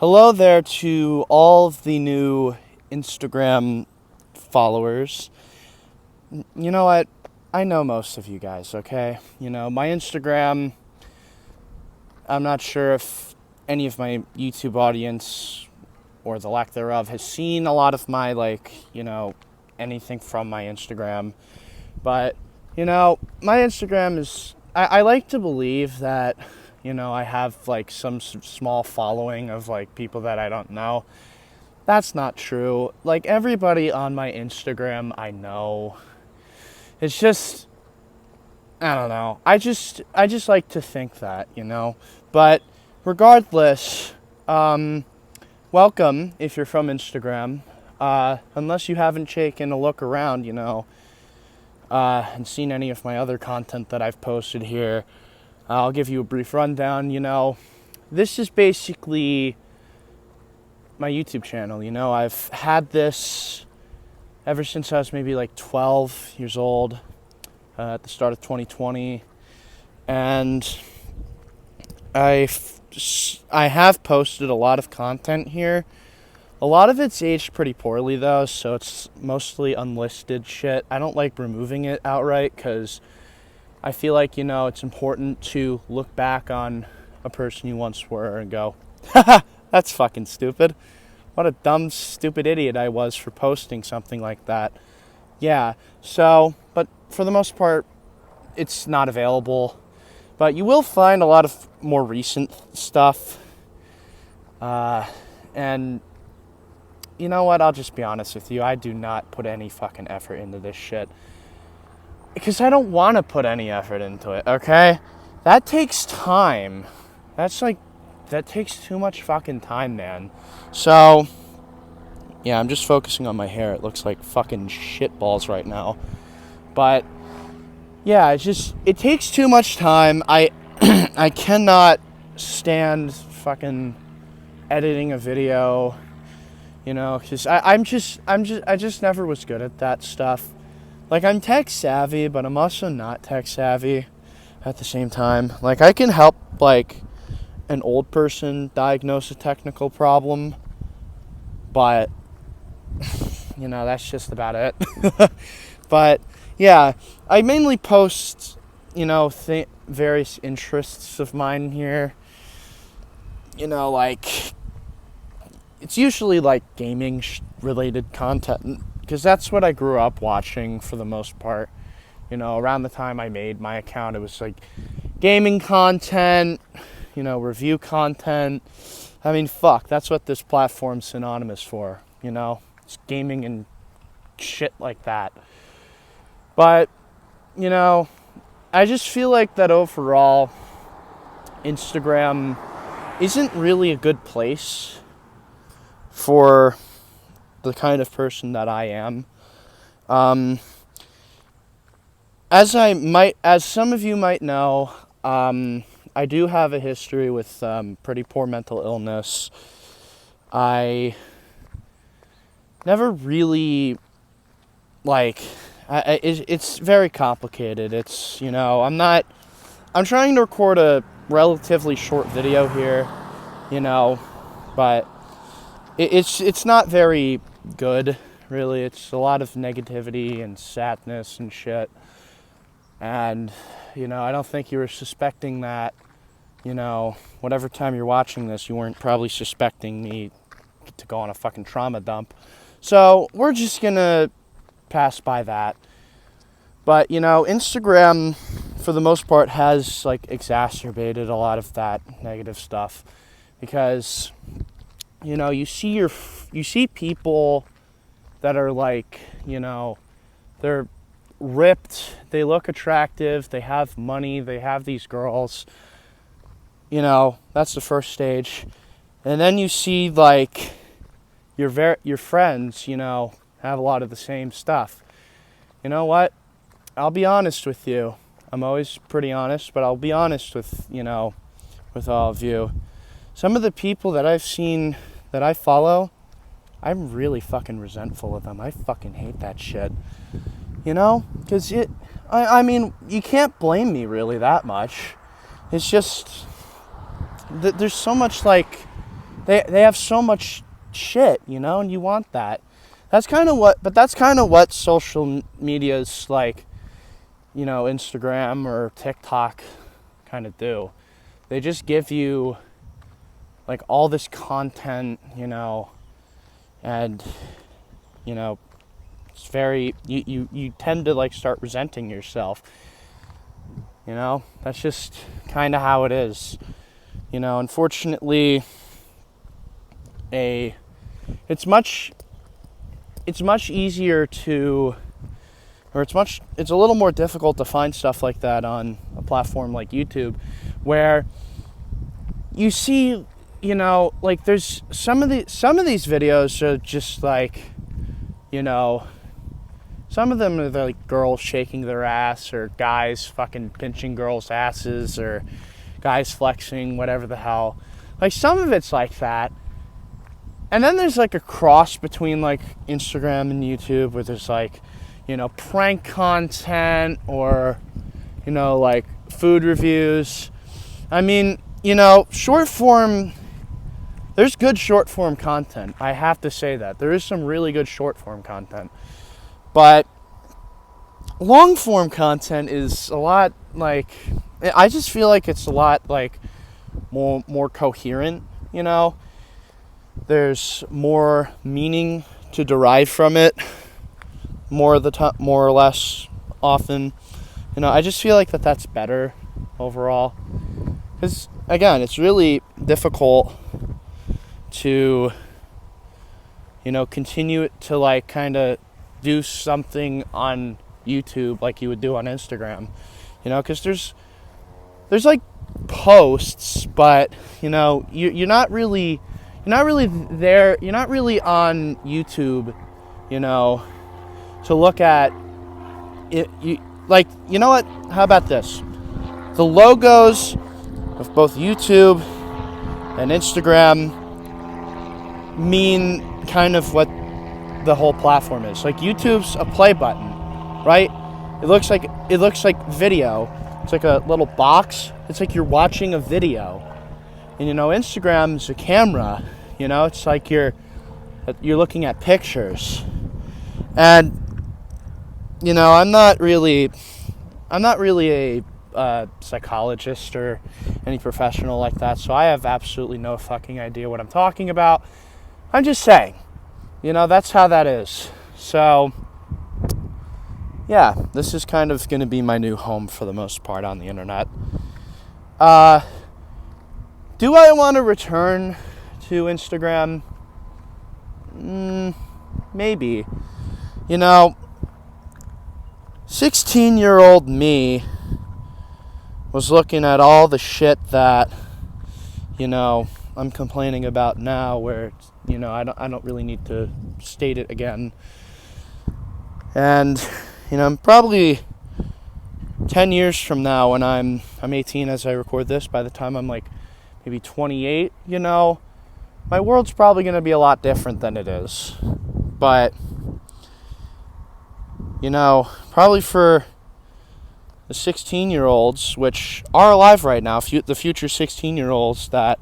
Hello there to all of the new Instagram followers. You know what? I know most of you guys, okay? My Instagram, I'm not sure if any of my YouTube audience or the lack thereof has seen a lot of my, anything from my Instagram. But, my Instagram is, I like to believe that, I have some small following of people that I don't know. That's not true. Everybody on my Instagram I know. It's just, I don't know. I just like to think that. But regardless, welcome if you're from Instagram. Unless you haven't taken a look around, and seen any of my other content that I've posted here, I'll give you a brief rundown. This is basically my YouTube channel. I've had this ever since I was maybe 12 years old, at the start of 2020, and I have posted a lot of content here. A lot of it's aged pretty poorly though, so it's mostly unlisted shit. I don't like removing it outright because I feel like, it's important to look back on a person you once were and go, haha, that's fucking stupid. What a dumb, stupid idiot I was for posting something like that. Yeah, so, but for the most part, it's not available. But you will find a lot of more recent stuff. And you know what? I'll just be honest with you. I do not put any fucking effort into this shit. Because I don't want to put any effort into it, okay? That takes time. That takes too much fucking time, man. So, yeah, I'm just focusing on my hair. It looks like fucking shitballs right now. But, yeah, it takes too much time. I cannot stand fucking editing a video, because I just never was good at that stuff. I'm tech savvy, but I'm also not tech savvy at the same time. I can help, an old person diagnose a technical problem, but, that's just about it. But, yeah, I mainly post, various interests of mine here. It's usually, gaming-related content, because that's what I grew up watching for the most part. Around the time I made my account, it was gaming content, review content. I mean, fuck, that's what this platform's synonymous for, It's gaming and shit like that. But, I just feel like that overall, Instagram isn't really a good place for the kind of person that I am. As some of you might know, I do have a history with pretty poor mental illness. I never really it's very complicated. It's I'm trying to record a relatively short video here, but it's not very good, really. It's a lot of negativity and sadness and shit. And, I don't think you were suspecting that, whatever time you're watching this, you weren't probably suspecting me to go on a fucking trauma dump. So, we're just gonna pass by that. But, Instagram, for the most part, has, exacerbated a lot of that negative stuff. Because, you see people that are they're ripped, they look attractive, they have money, they have these girls. That's the first stage. And then you see your friends, have a lot of the same stuff. You know what? I'll be honest with you. I'm always pretty honest, but I'll be honest with all of you. Some of the people that I've seen that I follow, I'm really fucking resentful of them. I fucking hate that shit. Because I mean, you can't blame me really that much. It's just, there's so much they have so much shit, you know, and you want that. That's kind of what social media is like, you know, Instagram or TikTok kind of do. They just give you like all this content, you know, and, you know, it's very, you tend to like start resenting yourself, you know. That's just kind of how it is, you know. Unfortunately, it's much easier to, or it's a little more difficult to find stuff like that on a platform like YouTube, where you see, you know, like there's some of these videos are just like, you know, some of them are like girls shaking their ass, or guys fucking pinching girls' asses, or guys flexing, whatever the hell. Like, some of it's like that. And then there's like a cross between like Instagram and YouTube, where there's like, you know, prank content, or, you know, like food reviews. I mean, you know, there's good short form content. I have to say that. There is some really good short form content. But long form content is a lot like, I just feel like it's a lot like more coherent, you know. There's more meaning to derive from it, more or less often. You know, I just feel like that's better overall. Because, again, it's really difficult to, you know, continue to like kind of do something on YouTube like you would do on Instagram. You know, because there's like posts, but, you know, you're not really there. You're not really on YouTube, you know, to look at it. You know what? How about this? The logos of both YouTube and Instagram mean kind of what the whole platform is. Like, YouTube's a play button, right? It looks like video. It's like a little box. It's like you're watching a video. And, you know, Instagram's a camera. You know, it's like you're looking at pictures. And, you know, I'm not really a psychologist or any professional like that, so I have absolutely no fucking idea what I'm talking about. I'm just saying, you know, that's how that is. So, yeah, this is kind of going to be my new home for the most part on the internet. Do I want to return to Instagram? Maybe. You know, 16-year-old me was looking at all the shit that, you know, I'm complaining about now, where, you know, I don't really need to state it again. And, you know, I'm probably 10 years from now, when I'm 18 as I record this, by the time I'm like maybe 28, you know, my world's probably going to be a lot different than it is. But, you know, probably for the 16-year-olds, which are alive right now, the future 16-year-olds that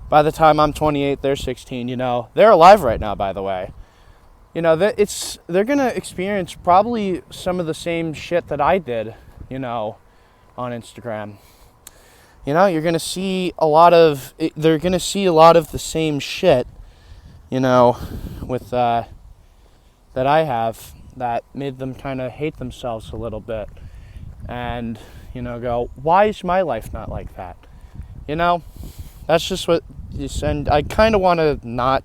by the time I'm 28, they're 16, you know, they're alive right now, by the way. You know, they're going to experience probably some of the same shit that I did, you know, on Instagram. You know, they're going to see a lot of the same shit, you know, with, that I have, that made them kind of hate themselves a little bit. And, you know, go, why is my life not like that? You know, that's just what you send. I kind of want to not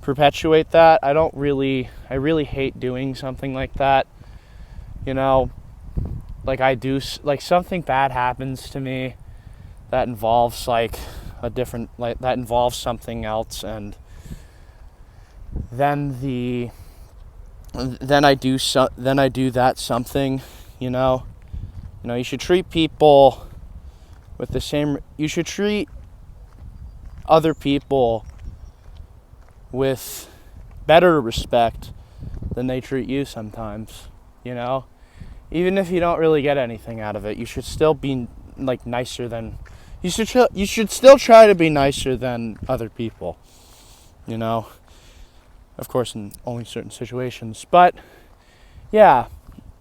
perpetuate that. I really hate doing something like that. You know, like something bad happens to me that involves that involves something else, and then I do that something, you know. You know, you should treat people with the same, you should treat other people with better respect than they treat you sometimes, you know. Even if you don't really get anything out of it, you should still be like nicer than, you should still try to be nicer than other people, you know. Of course, in only certain situations. But yeah,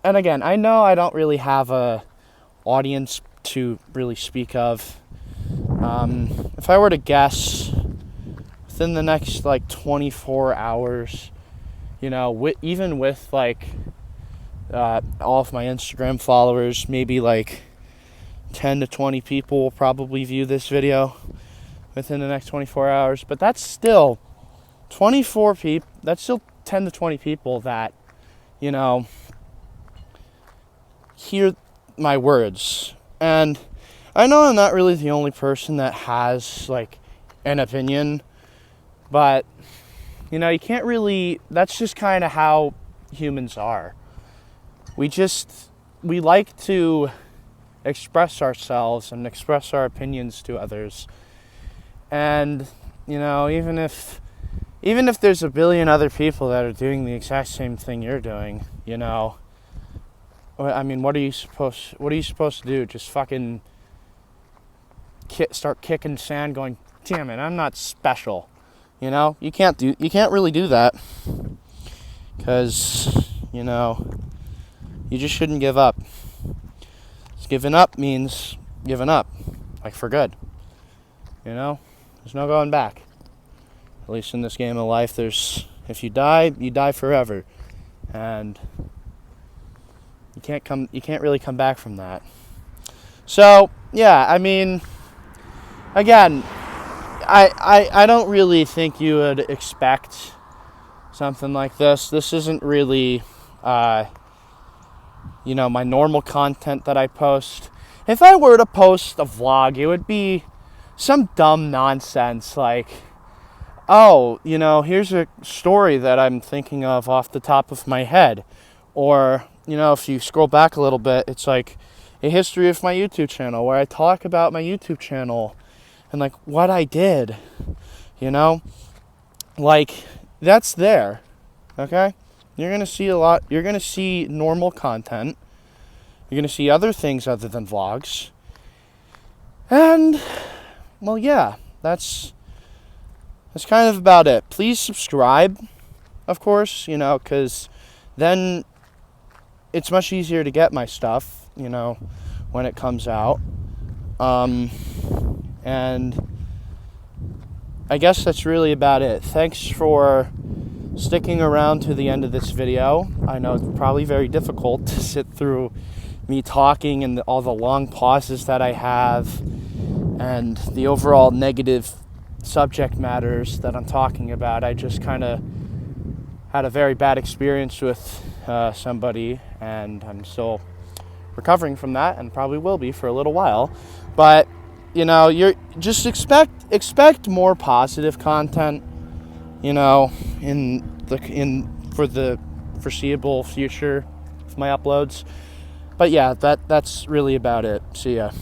and again, I know I don't really have a audience to really speak of. If I were to guess, within the next like 24 hours, you know, even with like all of my Instagram followers, maybe like 10 to 20 people will probably view this video within the next 24 hours. But that's still 24 people. That's still 10 to 20 people that, you know, hear my words. And I know I'm not really the only person that has like an opinion, but you know, you can't really, that's just kind of how humans are. We like to express ourselves and express our opinions to others. And, you know, even if there's a billion other people that are doing the exact same thing you're doing, you know, I mean, what are you supposed to do? Just fucking start kicking sand going, damn it, I'm not special. You know, you can't really do that, because, you know, you just shouldn't give up. Giving up means giving up, like for good. You know, there's no going back. At least in this game of life, if you die forever, and you can't really come back from that. So yeah, I mean, again, I don't really think you would expect something like this. This isn't really, you know, my normal content that I post. If I were to post a vlog, it would be some dumb nonsense like, oh, you know, here's a story that I'm thinking of off the top of my head. Or, you know, if you scroll back a little bit, it's like a history of my YouTube channel where I talk about my YouTube channel and like what I did, you know, like that's there. Okay. You're going to see normal content. You're going to see other things other than vlogs. And well, yeah, that's kind of about it. Please subscribe, of course, you know, because then it's much easier to get my stuff, you know, when it comes out. And I guess that's really about it. Thanks for sticking around to the end of this video. I know it's probably very difficult to sit through me talking and all the long pauses that I have and the overall negative subject matters that I'm talking about. I just kind of had a very bad experience with somebody, and I'm still recovering from that and probably will be for a little while. But you know, you're just expect more positive content, you know, for the foreseeable future of my uploads. But yeah, that's really about it. See ya.